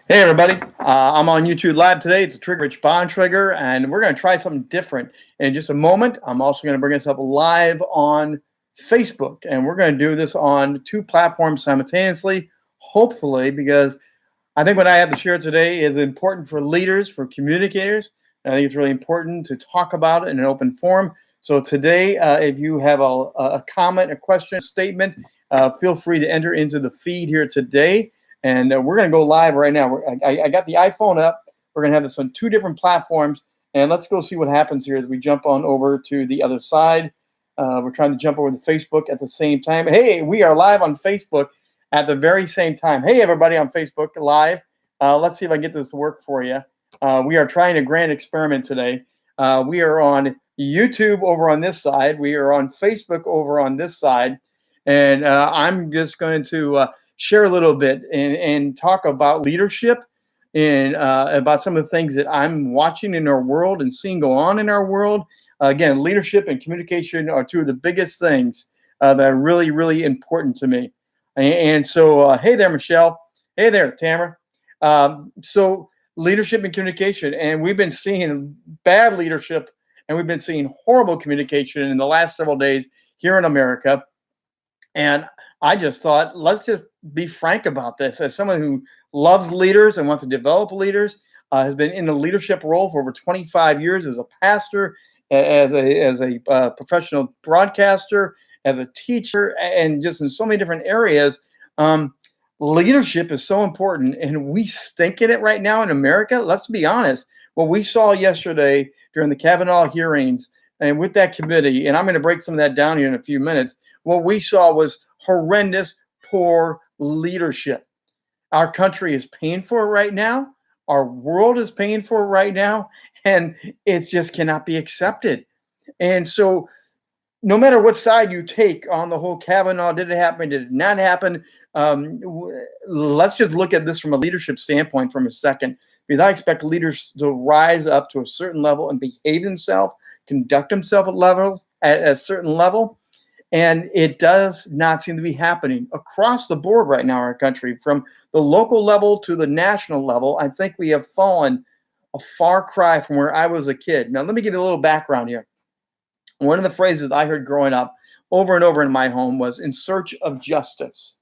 Hey everybody, I'm on YouTube Live today. It's a Trigger Rich Bontrager, and we're going to try something different. In just a moment, I'm also going to bring us up live on Facebook, and we're going to do this on two platforms simultaneously, hopefully, because I think what I have to share today is important for leaders, for communicators. I think it's really important to talk about it in an open forum. So today, if you have a comment, a question, a statement, feel free to enter into the feed here today. And we're going to go live right now. I got the iPhone up. We're going to have this on two different platforms. And let's go see what happens here as we jump on over to the other side. We're trying to jump over to Facebook at the same time. Hey, we are live on Facebook at the very same time. Hey, everybody on Facebook live. Let's see if I can get this to work for you. We are trying a grand experiment today. We are on YouTube over on this side. We are on Facebook over on this side. And I'm just going to share a little bit and talk about leadership and about some of the things that I'm watching in our world and seeing go on in our world. Again, leadership and communication are two of the biggest things that are really, really important to me. And so, hey there, Michelle. Hey there, Tamara. So leadership and communication, and we've been seeing bad leadership and we've been seeing horrible communication in the last several days here in America. And I just thought, let's just be frank about this. As someone who loves leaders and wants to develop leaders, has been in a leadership role for over 25 years as a pastor, as a professional broadcaster, as a teacher, and just in so many different areas. Leadership is so important, and we stink at it right now in America. Let's be honest. What we saw yesterday during the Kavanaugh hearings and with that committee, and I'm going to break some of that down here in a few minutes, what we saw was horrendous, poor leadership. Our country is paying for it right now. Our world is paying for it right now, and it just cannot be accepted. And so no matter what side you take on the whole Kavanaugh, did it happen, did it not happen, let's just look at this from a leadership standpoint for a second, because I expect leaders to rise up to a certain level and behave themselves, conduct themselves at a certain level. And it does not seem to be happening across the board right now in our country, from the local level to the national level. I think we have fallen a far cry from where I was a kid. Now, let me give you a little background here. One of the phrases I heard growing up over and over in my home was "in search of justice."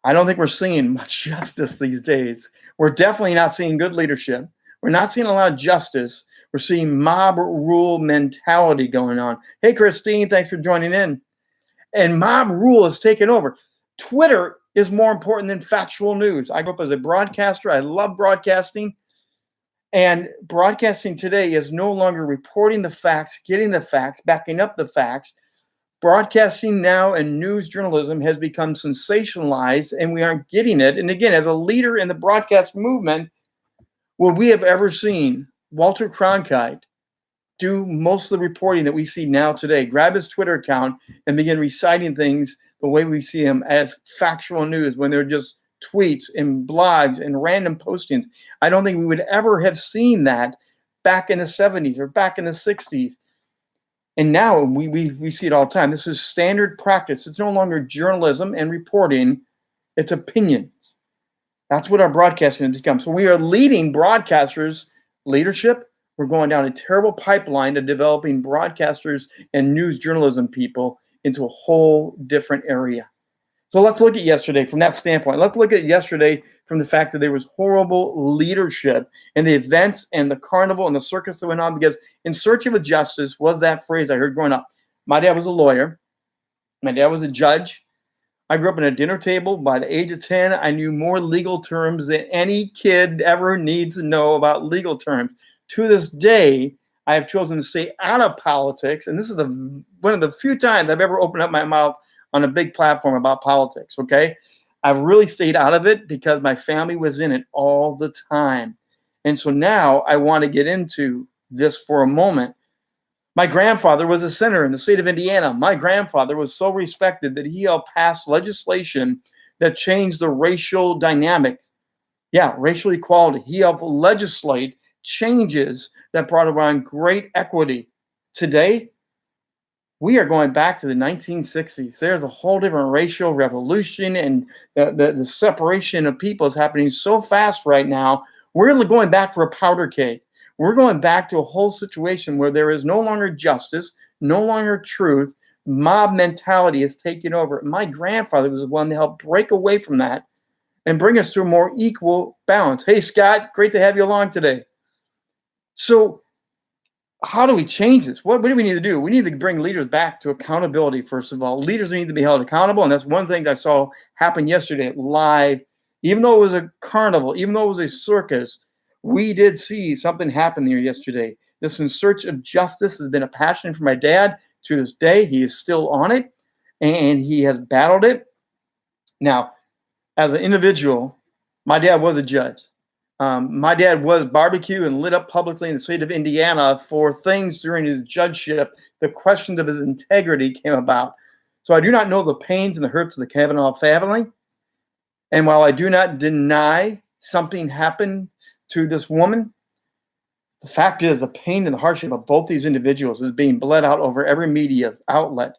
I don't think we're seeing much justice these days. We're definitely not seeing good leadership. We're not seeing a lot of justice. We're seeing mob rule mentality going on. Hey, Christine, thanks for joining in. And mob rule has taken over. Twitter is more important than factual news. I grew up as a broadcaster. I love broadcasting. And broadcasting today is no longer reporting the facts, getting the facts, backing up the facts. Broadcasting now and news journalism has become sensationalized, and we aren't getting it. And again, as a leader in the broadcast movement, would we have ever seen Walter Cronkite do most of the reporting that we see now today, grab his Twitter account and begin reciting things the way we see him as factual news when they're just tweets and blogs and random postings? I don't think we would ever have seen that back in the 70s or back in the 60s. And now we see it all the time. This is standard practice. It's no longer journalism and reporting. It's opinions. That's what our broadcasting has become. So we are leading broadcasters' leadership. We're going down a terrible pipeline to developing broadcasters and news journalism people into a whole different area. So let's look at yesterday from that standpoint. Let's look at yesterday from the fact that there was horrible leadership and the events and the carnival and the circus that went on, because in search of a justice was that phrase I heard growing up. My dad was a lawyer. My dad was a judge. I grew up at a dinner table. By the age of 10, I knew more legal terms than any kid ever needs to know about legal terms. To this day, I have chosen to stay out of politics, and this is one of the few times I've ever opened up my mouth on a big platform about politics, okay? I've really stayed out of it because my family was in it all the time. And so now I want to get into this for a moment. My grandfather was a senator in the state of Indiana. My grandfather was so respected that he helped pass legislation that changed the racial dynamics. Yeah, racial equality. He helped legislate changes that brought around great equity. Today, we are going back to the 1960s. There's a whole different racial revolution, and the separation of people is happening so fast right now. We're going back to a powder keg. We're going back to a whole situation where there is no longer justice, no longer truth. Mob mentality is taking over. My grandfather was the one to help break away from that and bring us to a more equal balance. Hey, Scott, great to have you along today. So how do we change this? What do we need to do? We need to bring leaders back to accountability, first of all. Leaders need to be held accountable, and that's one thing that I saw happen yesterday live. Even though it was a carnival, even though it was a circus, we did see something happen there yesterday. This in search of justice has been a passion for my dad to this day. He is still on it, and he has battled it. Now, as an individual, my dad was a judge. My dad was barbecued and lit up publicly in the state of Indiana for things during his judgeship. The questions of his integrity came about. So I do not know the pains and the hurts of the Kavanaugh family. And while I do not deny something happened to this woman, the fact is the pain and the hardship of both these individuals is being bled out over every media outlet.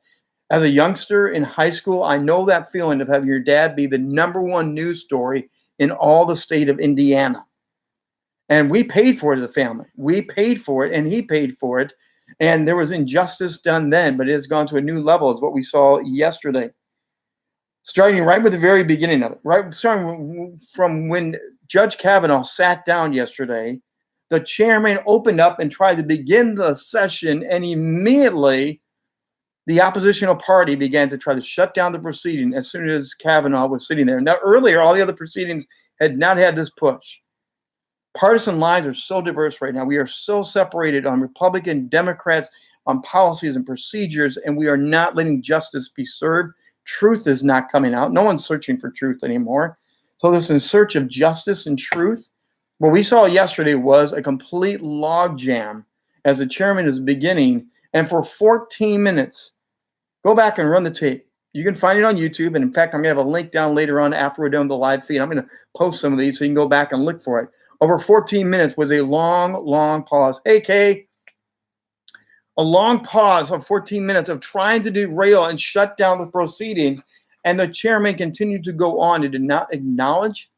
As a youngster in high school, I know that feeling of having your dad be the #1 news story in all the state of Indiana. And we paid for it as a family. We paid for it, and he paid for it. And there was injustice done then, but it has gone to a new level, is what we saw yesterday. Starting right with the very beginning of it, right starting from when Judge Kavanaugh sat down yesterday, the chairman opened up and tried to begin the session, and immediately the oppositional party began to try to shut down the proceeding as soon as Kavanaugh was sitting there. Now, earlier, all the other proceedings had not had this push. Partisan lines are so diverse right now. We are so separated on Republican, Democrats, on policies and procedures, and we are not letting justice be served. Truth is not coming out. No one's searching for truth anymore. So this in search of justice and truth. What we saw yesterday was a complete logjam as the chairman is beginning, and for 14 minutes, go back and run the tape. You can find it on YouTube, and in fact, I'm going to have a link down later on after we're done with the live feed. I'm going to post some of these so you can go back and look for it. Over 14 minutes was a long, long pause. Hey, Kay. A long pause of 14 minutes of trying to derail and shut down the proceedings, and the chairman continued to go on and did not acknowledge,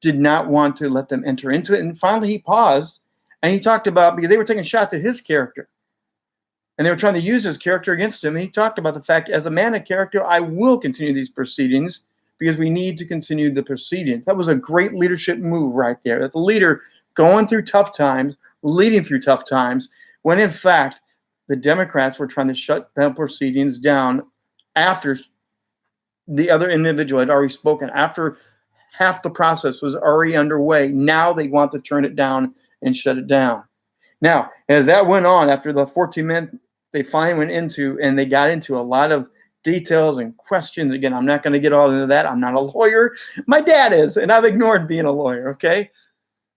did not want to let them enter into it. And finally, he paused, and he talked about, because they were taking shots at his character, and they were trying to use his character against him. And he talked about the fact, as a man of character, I will continue these proceedings because we need to continue the proceedings. That was a great leadership move right there. That's a leader going through tough times, leading through tough times, when in fact, the Democrats were trying to shut the proceedings down after the other individual had already spoken, after half the process was already underway. Now they want to turn it down and shut it down. Now, as that went on, after the 14 minutes, they finally went into, and they got into a lot of details and questions. Again, I'm not going to get all into that. I'm not a lawyer. My dad is, and I've ignored being a lawyer, okay?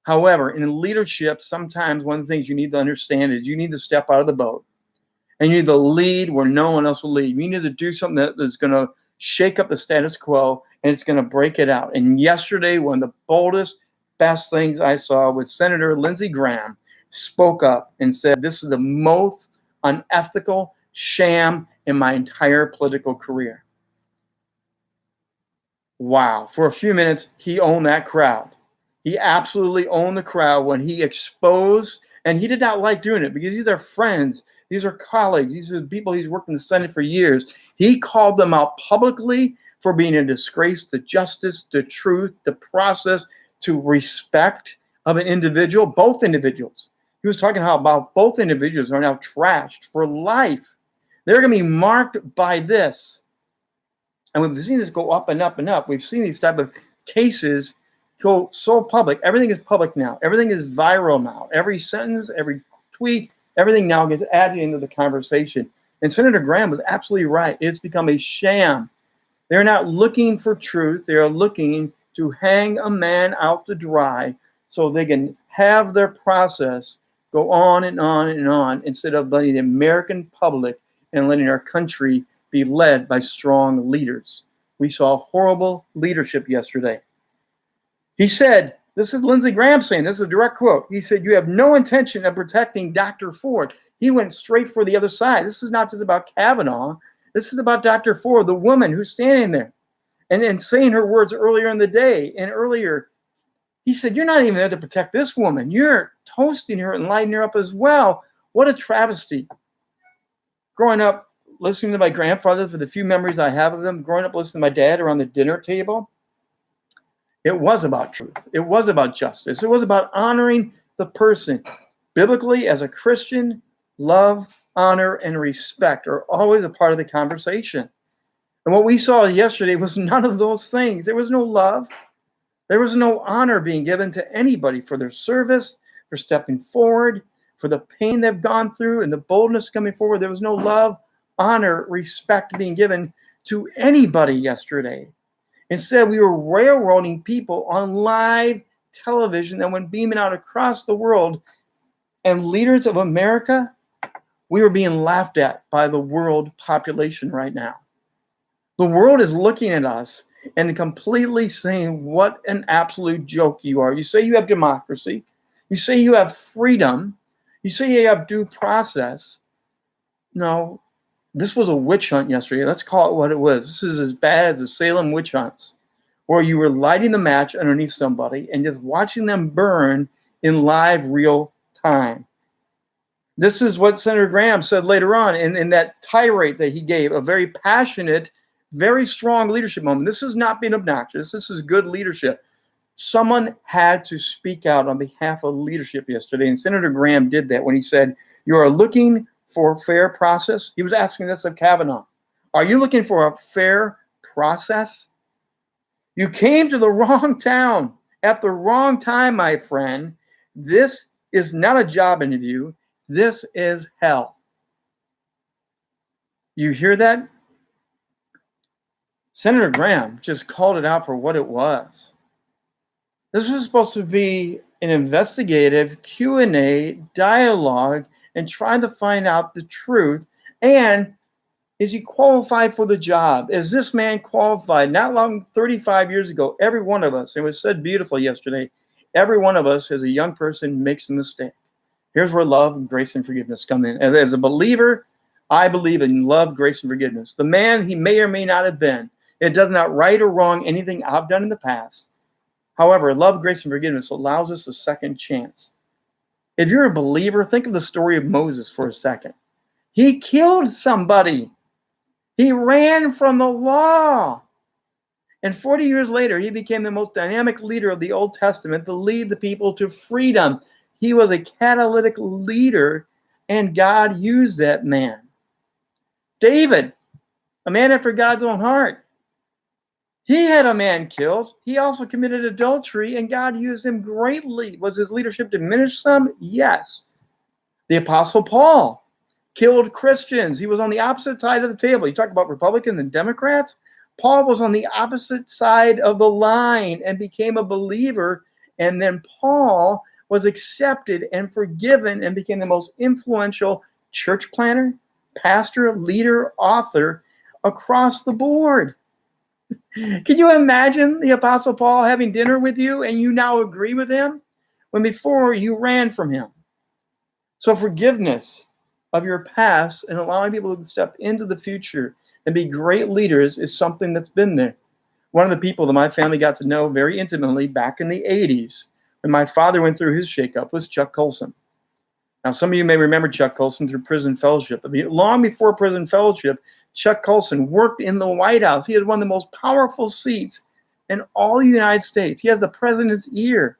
However, in leadership, sometimes one of the things you need to understand is you need to step out of the boat, and you need to lead where no one else will lead. You need to do something that is going to shake up the status quo, and it's going to break it out. And yesterday, one of the boldest, best things I saw was Senator Lindsey Graham spoke up and said, this is the most unethical sham in my entire political career. Wow. For a few minutes, he owned that crowd. He absolutely owned the crowd when he exposed, and he did not like doing it because these are friends. These are colleagues. These are people he's worked in the Senate for years. He called them out publicly for being a disgrace to justice, to truth, to process, to respect of an individual, both individuals. He was talking about both individuals are now trashed for life. They're going to be marked by this. And we've seen this go up and up and up. We've seen these type of cases go so public. Everything is public now. Everything is viral now. Every sentence, every tweet, everything now gets added into the conversation. And Senator Graham was absolutely right. It's become a sham. They're not looking for truth. They are looking to hang a man out to dry so they can have their process go on and on and on instead of letting the American public and letting our country be led by strong leaders. We saw horrible leadership yesterday. He said, this is Lindsey Graham saying, this is a direct quote. He said, you have no intention of protecting Dr. Ford. He went straight for the other side. This is not just about Kavanaugh. This is about Dr. Ford, the woman who's standing there and saying her words earlier in the day. And earlier, he said, you're not even there to protect this woman. You're toasting her and lighting her up as well. What a travesty. Growing up, listening to my grandfather, for the few memories I have of them, growing up listening to my dad around the dinner table, it was about truth. It was about justice. It was about honoring the person. Biblically, as a Christian, love, honor, and respect are always a part of the conversation. And what we saw yesterday was none of those things. There was no love. There was no honor being given to anybody for their service, for stepping forward, for the pain they've gone through and the boldness coming forward. There was no love, honor, respect being given to anybody yesterday. Instead, we were railroading people on live television that went beaming out across the world. And leaders of America, we were being laughed at by the world population right now. The world is looking at us and completely saying, what an absolute joke you are. You say you have democracy. You say you have freedom. You say you have due process. No, this was a witch hunt yesterday. Let's call it what it was. This is as bad as the Salem witch hunts, where you were lighting the match underneath somebody and just watching them burn in live, real time. This is what Senator Graham said later on in that tirade that he gave, a very passionate, very strong leadership moment. This is not being obnoxious. This is good leadership. Someone had to speak out on behalf of leadership yesterday, and Senator Graham did that when he said, you are looking for a fair process. He was asking this of Kavanaugh. Are you looking for a fair process? You came to the wrong town at the wrong time, my friend. This is not a job interview. This is hell. You hear that? Senator Graham just called it out for what it was. This was supposed to be an investigative Q&A dialogue and trying to find out the truth. And is he qualified for the job? Is this man qualified? Not long, 35 years ago, every one of us, it was said beautifully yesterday, every one of us as a young person makes a mistake. Here's where love, grace, and forgiveness come in. As a believer, I believe in love, grace, and forgiveness. The man he may or may not have been, it does not right or wrong anything I've done in the past. However, love, grace, and forgiveness allows us a second chance. If you're a believer, think of the story of Moses for a second. He killed somebody. He ran from the law. And 40 years later, he became the most dynamic leader of the Old Testament to lead the people to freedom. He was a catalytic leader, and God used that man. David, a man after God's own heart. He had a man killed. He also committed adultery, and God used him greatly. Was his leadership diminished some? Yes. The Apostle Paul killed Christians. He was on the opposite side of the table. You talk about Republicans and Democrats. Paul was on the opposite side of the line and became a believer. And then Paul was accepted and forgiven and became the most influential church planner, pastor, leader, author across the board. Can you imagine the Apostle Paul having dinner with you and you now agree with him when before you ran from him? So forgiveness of your past and allowing people to step into the future and be great leaders is something that's been there. One of the people that my family got to know very intimately back in the 80s when my father went through his shakeup was Chuck Colson. Now, some of you may remember Chuck Colson through prison fellowship. I mean, long before prison fellowship, Chuck Colson worked in the White House. He had one of the most powerful seats in all the United States. He has the president's ear.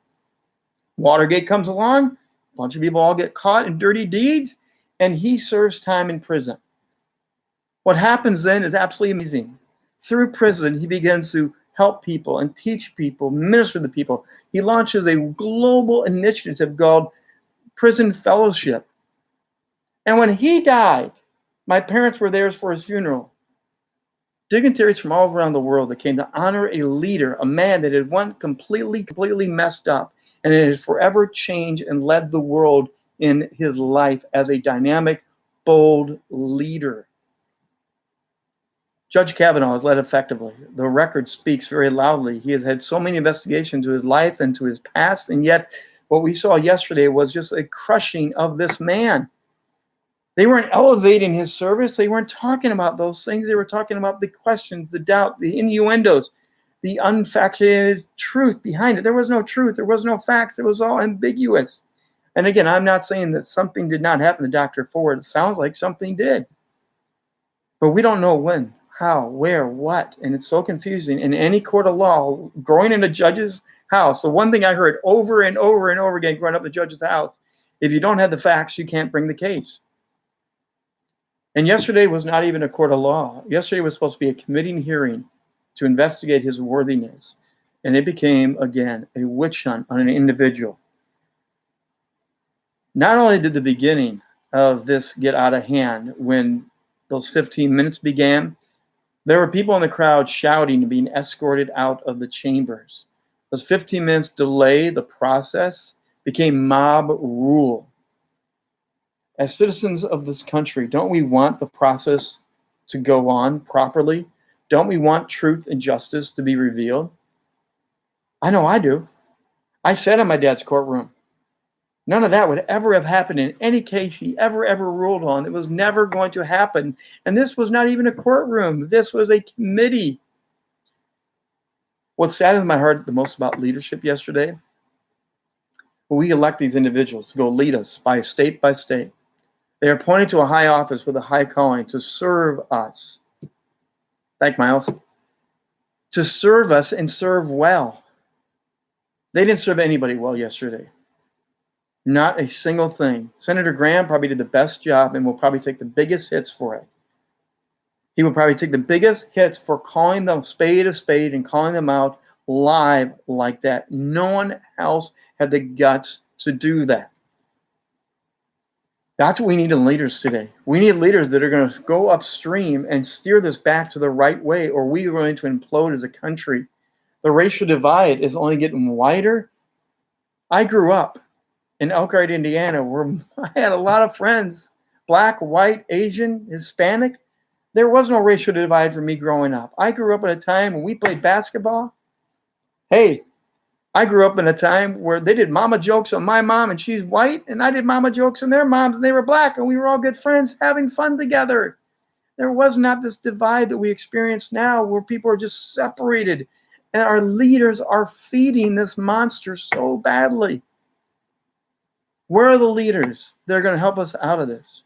Watergate comes along, a bunch of people all get caught in dirty deeds, and he serves time in prison. What happens then is absolutely amazing. Through prison, he begins to help people and teach people, minister to people. He launches a global initiative called Prison Fellowship. And when he died, my parents were there for his funeral. Dignitaries from all around the world that came to honor a leader, a man that had once completely messed up, and it had forever changed and led the world in his life as a dynamic, bold leader. Judge Kavanaugh has led effectively. The record speaks very loudly. He has had so many investigations into his life and to his past, and yet what we saw yesterday was just a crushing of this man. They weren't elevating his service. They weren't talking about those things. They were talking about the questions, the doubt, the innuendos, the unfactuated truth behind it. There was no truth. There was no facts. It was all ambiguous. And again, I'm not saying that something did not happen to Dr. Ford. It sounds like something did. But we don't know when, how, where, what. And it's so confusing. In any court of law, growing in a judge's house, the one thing I heard over and over and over again growing up in the judge's house, if you don't have the facts, you can't bring the case. And yesterday was not even a court of law. Yesterday was supposed to be a committee hearing to investigate his worthiness. And it became, again, a witch hunt on an individual. Not only did the beginning of this get out of hand when those 15 minutes began, there were people in the crowd shouting and being escorted out of the chambers. Those 15 minutes delay, the process became mob rule. As citizens of this country, don't we want the process to go on properly? Don't we want truth and justice to be revealed? I know I do. I sat in my dad's courtroom. None of that would ever have happened in any case he ever ruled on. It was never going to happen. And this was not even a courtroom. This was a committee. What saddens my heart the most about leadership yesterday, we elect these individuals to go lead us by state. They are appointed to a high office with a high calling to serve us. Thank Miles. To serve us and serve well. They didn't serve anybody well yesterday. Not a single thing. Senator Graham probably did the best job and will probably take the biggest hits for it. He will probably take the biggest hits for calling them spade a spade and calling them out live like that. No one else had the guts to do that. That's what we need in leaders today. We need leaders that are going to go upstream and steer this back to the right way, or we are going to implode as a country. The racial divide is only getting wider. I grew up in Elkhart, Indiana, where I had a lot of friends, black, white, Asian, Hispanic. There was no racial divide for me growing up. I grew up at a time when we played basketball. Hey, I grew up in a time where they did mama jokes on my mom and she's white, and I did mama jokes on their moms and they were black, and we were all good friends having fun together. There was not this divide that we experience now where people are just separated, and our leaders are feeding this monster so badly. Where are the leaders that are going to help us out of this?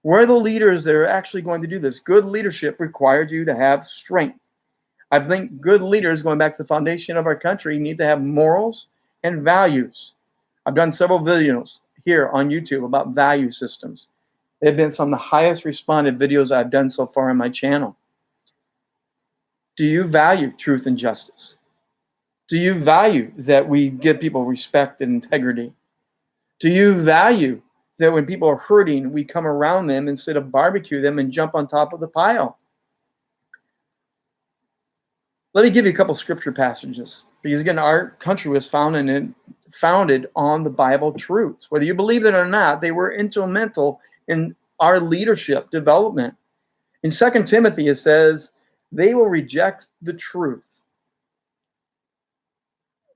Where are the leaders that are actually going to do this? Good leadership required you to have strength. I think good leaders, going back to the foundation of our country, need to have morals and values. I've done several videos here on YouTube about value systems. They've been some of the highest responded videos I've done so far on my channel. Do you value truth and justice? Do you value that we give people respect and integrity? Do you value that when people are hurting, we come around them instead of barbecue them and jump on top of the pile? Let me give you a couple scripture passages, because again, our country was founded on the Bible truths. Whether you believe it or not, they were instrumental in our leadership development. In 2 Timothy, it says, they will reject the truth.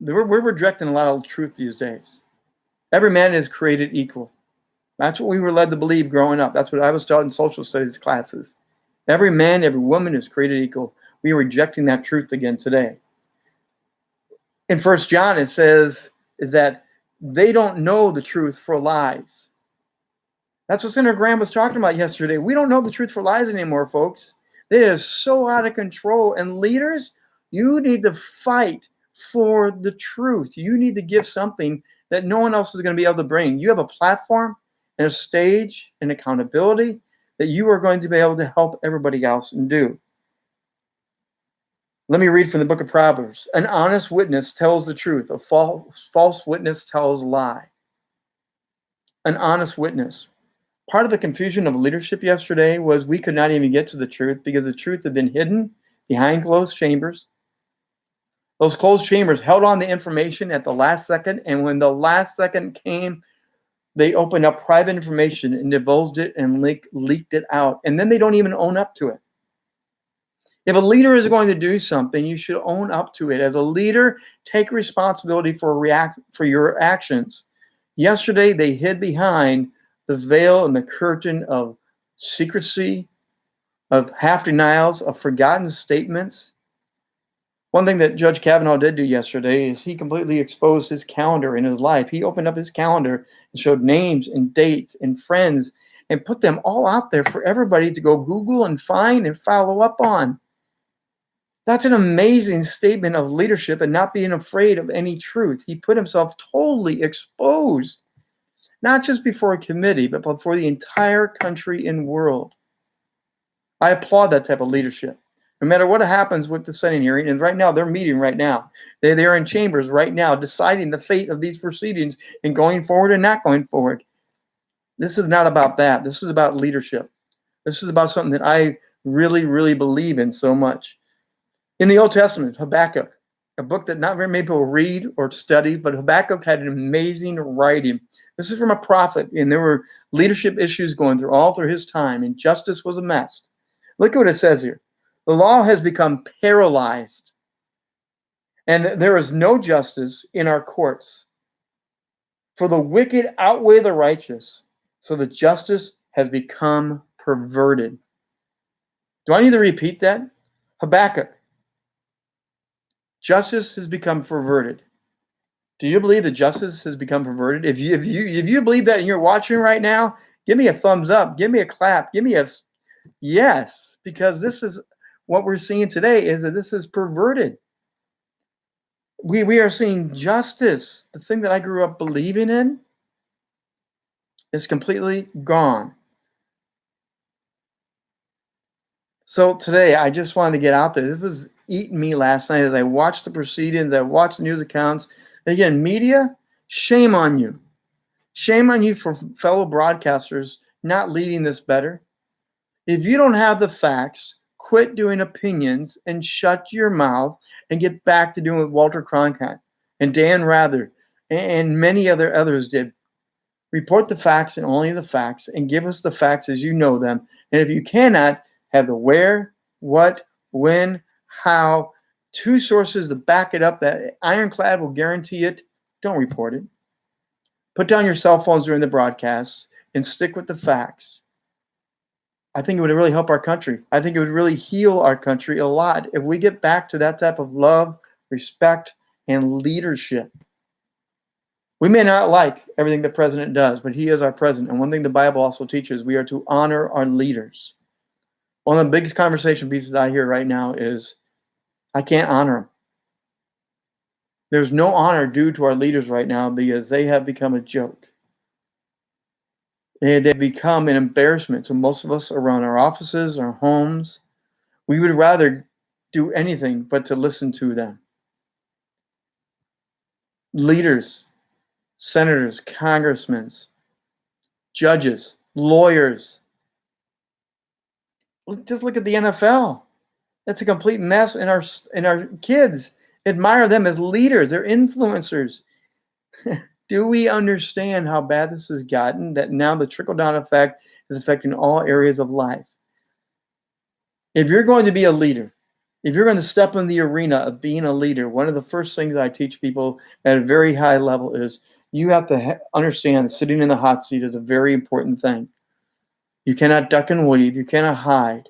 We're rejecting a lot of truth these days. Every man is created equal. That's what we were led to believe growing up. That's what I was taught in social studies classes. Every man, every woman is created equal. We are rejecting that truth again today. In 1 John, it says that they don't know the truth for lies. That's what Senator Graham was talking about yesterday. We don't know the truth for lies anymore, folks. It is so out of control. And leaders, you need to fight for the truth. You need to give something that no one else is going to be able to bring. You have a platform and a stage and accountability that you are going to be able to help everybody else and do. Let me read from the book of Proverbs. An honest witness tells the truth. A false witness tells a lie. An honest witness. Part of the confusion of leadership yesterday was we could not even get to the truth because the truth had been hidden behind closed chambers. Those closed chambers held on the information at the last second, and when the last second came, they opened up private information and divulged it and leaked it out. And then they don't even own up to it. If a leader is going to do something, you should own up to it. As a leader, take responsibility for your actions. Yesterday, they hid behind the veil and the curtain of secrecy, of half denials, of forgotten statements. One thing that Judge Kavanaugh did do yesterday is he completely exposed his calendar in his life. He opened up his calendar and showed names and dates and friends and put them all out there for everybody to go Google and find and follow up on. That's an amazing statement of leadership and not being afraid of any truth. He put himself totally exposed, not just before a committee, but before the entire country and world. I applaud that type of leadership. No matter what happens with the Senate hearing, and right now they're meeting right now. They're in chambers right now deciding the fate of these proceedings and going forward and not going forward. This is not about that. This is about leadership. This is about something that I really, really believe in so much. In the Old Testament, Habakkuk, a book that not very many people read or study, but Habakkuk had an amazing writing. This is from a prophet, and there were leadership issues going through all through his time, and justice was a mess. Look at what it says here. The law has become paralyzed, and there is no justice in our courts. For the wicked outweigh the righteous, so the justice has become perverted. Do I need to repeat that? Habakkuk. Justice has become perverted. Do you believe that justice has become perverted? If you believe that and you're watching right now, give me a thumbs up, give me a clap, give me a yes, because this is what we're seeing today, is that this is perverted. We are seeing justice, the thing that I grew up believing in, is completely gone. So today, I just wanted to get out there. This was eating me last night as I watched the proceedings, I watched the news accounts. Again, media, shame on you. Shame on you for fellow broadcasters not leading this better. If you don't have the facts, quit doing opinions and shut your mouth and get back to doing what Walter Cronkite and Dan Rather and many others did. Report the facts and only the facts, and give us the facts as you know them. And if you cannot have the where, what, when, how, two sources to back it up that ironclad will guarantee it, don't report it. Put down your cell phones during the broadcast and stick with the facts. I think it would really help our country. I think it would really heal our country a lot if we get back to that type of love, respect, and leadership. We may not like everything the president does, but he is our president. And one thing the Bible also teaches, we are to honor our leaders. One of the biggest conversation pieces I hear right now is, I can't honor them. There's no honor due to our leaders right now because they have become a joke. They've become an embarrassment to most of us around our offices, our homes. We would rather do anything but to listen to them. Leaders, senators, congressmen, judges, lawyers. Just look at the NFL. That's a complete mess, and our kids admire them as leaders. They're influencers. Do we understand how bad this has gotten, that now the trickle-down effect is affecting all areas of life? If you're going to be a leader, if you're going to step in the arena of being a leader, one of the first things I teach people at a very high level is you have to understand that sitting in the hot seat is a very important thing. You cannot duck and weave. You cannot hide.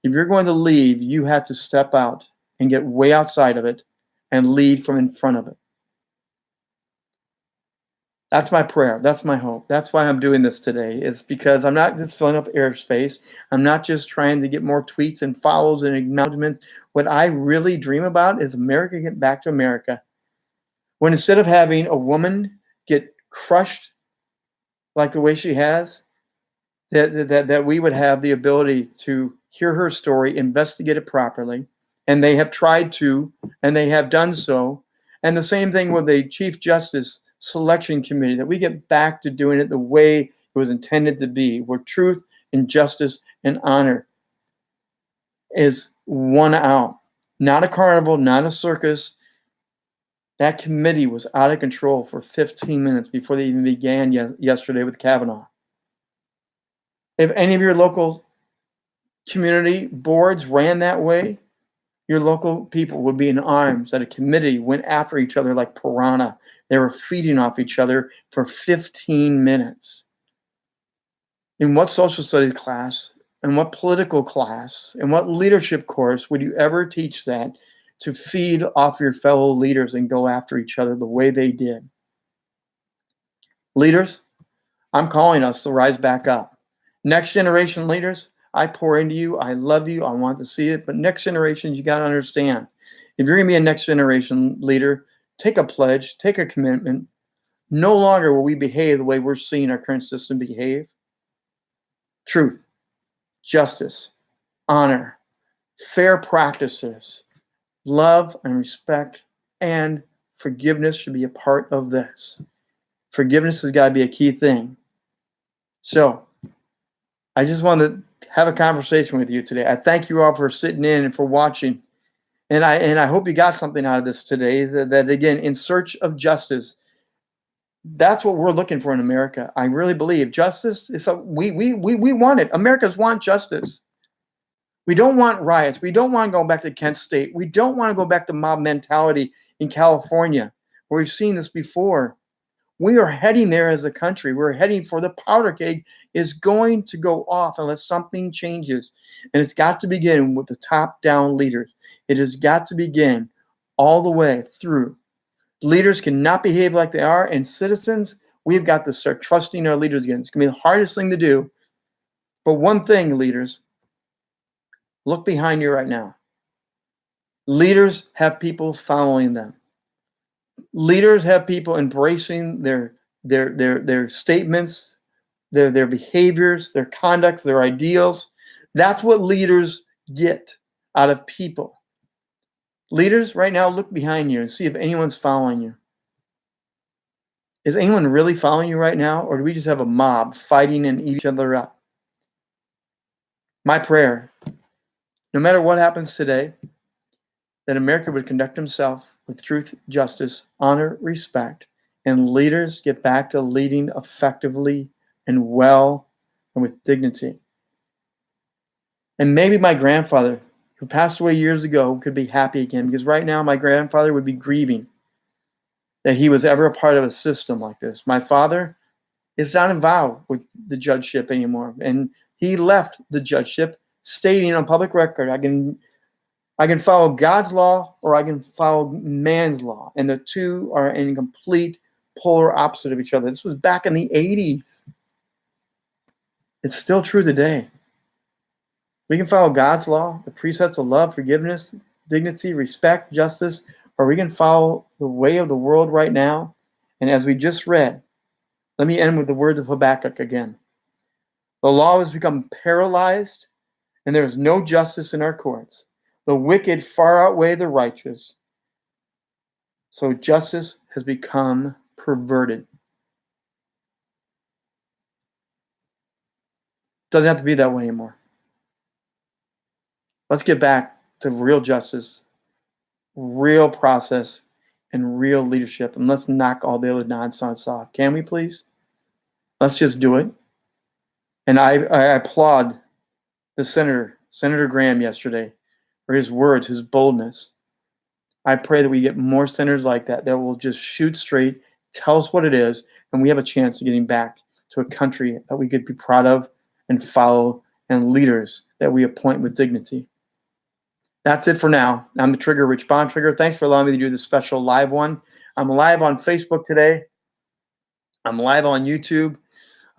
If you're going to lead, you have to step out and get way outside of it and lead from in front of it. That's my prayer. That's my hope. That's why I'm doing this today. It's because I'm not just filling up airspace. I'm not just trying to get more tweets and follows and acknowledgments. What I really dream about is America getting back to America. When instead of having a woman get crushed like the way she has, that we would have the ability to hear her story, investigate it properly, and they have tried to, and they have done so. And the same thing with the Chief Justice Selection Committee, that we get back to doing it the way it was intended to be, where truth and justice and honor is won out. Not a carnival, not a circus. That committee was out of control for 15 minutes before they even began yesterday with Kavanaugh. If any of your local community boards ran that way, your local people would be in arms that a committee went after each other like piranha. They were feeding off each other for 15 minutes. In what social studies class, in what political class, in what leadership course would you ever teach that to feed off your fellow leaders and go after each other the way they did? Leaders, I'm calling us to rise back up. Next generation leaders, I pour into you. I love you. I want to see it. But next generation, you got to understand, if you're going to be a next generation leader, take a pledge, take a commitment. No longer will we behave the way we're seeing our current system behave. Truth, justice, honor, fair practices, love and respect, and forgiveness should be a part of this. Forgiveness has got to be a key thing. So I just wanted to have a conversation with you today. I thank you all for sitting in and for watching. And I hope you got something out of this today, that again, in search of justice, that's what we're looking for in America. I really believe justice is we want it. Americans want justice. We don't want riots. We don't want to go back to Kent State. We don't want to go back to mob mentality in California, where we've seen this before. We are heading there as a country. We're heading for the powder keg is going to go off unless something changes. And it's got to begin with the top-down leaders. It has got to begin all the way through. Leaders cannot behave like they are, and citizens, we've got to start trusting our leaders again. It's going to be the hardest thing to do. But one thing, leaders, look behind you right now. Leaders have people following them. Leaders have people embracing their statements, their behaviors, their conducts, their ideals. That's what leaders get out of people. Leaders, right now, look behind you and see if anyone's following you. Is anyone really following you right now, or do we just have a mob fighting and eat each other up? My prayer, no matter what happens today, that America would conduct himself with truth, justice, honor, respect, and leaders get back to leading effectively and well and with dignity. And maybe my grandfather, who passed away years ago, could be happy again, because right now my grandfather would be grieving that he was ever a part of a system like this. My father is not involved with the judgeship anymore, and he left the judgeship stating on public record, I can follow God's law or I can follow man's law, and the two are in complete polar opposite of each other. This was back in the 80s. It's still true today. We can follow God's law, the precepts of love, forgiveness, dignity, respect, justice, or we can follow the way of the world right now. And as we just read, let me end with the words of Habakkuk again. The law has become paralyzed, and there is no justice in our courts. The wicked far outweigh the righteous, so justice has become perverted. Doesn't have to be that way anymore. Let's get back to real justice, real process, and real leadership, and let's knock all the other nonsense off. Can we, please? Let's just do it. And I applaud the Senator Graham yesterday, for his words, his boldness. I pray that we get more senators like that will just shoot straight, tell us what it is, and we have a chance of getting back to a country that we could be proud of and follow, and leaders that we appoint with dignity. That's it for now. I'm the Trigger, Rich Bontrager. Thanks for allowing me to do this special live one. I'm live on Facebook today. I'm live on YouTube.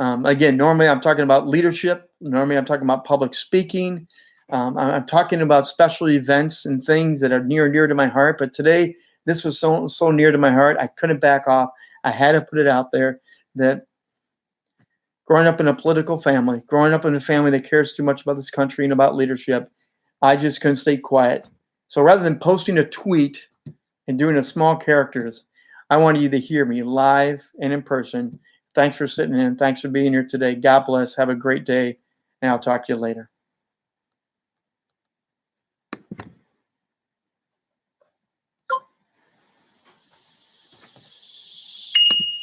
Again, normally I'm talking about leadership. Normally I'm talking about public speaking. I'm talking about special events and things that are near and dear to my heart. But today, this was so near to my heart, I couldn't back off. I had to put it out there that growing up in a political family, growing up in a family that cares too much about this country and about leadership, I just couldn't stay quiet. So rather than posting a tweet and doing a small characters, I wanted you to hear me live and in person. Thanks for sitting in. Thanks for being here today. God bless. Have a great day, and I'll talk to you later.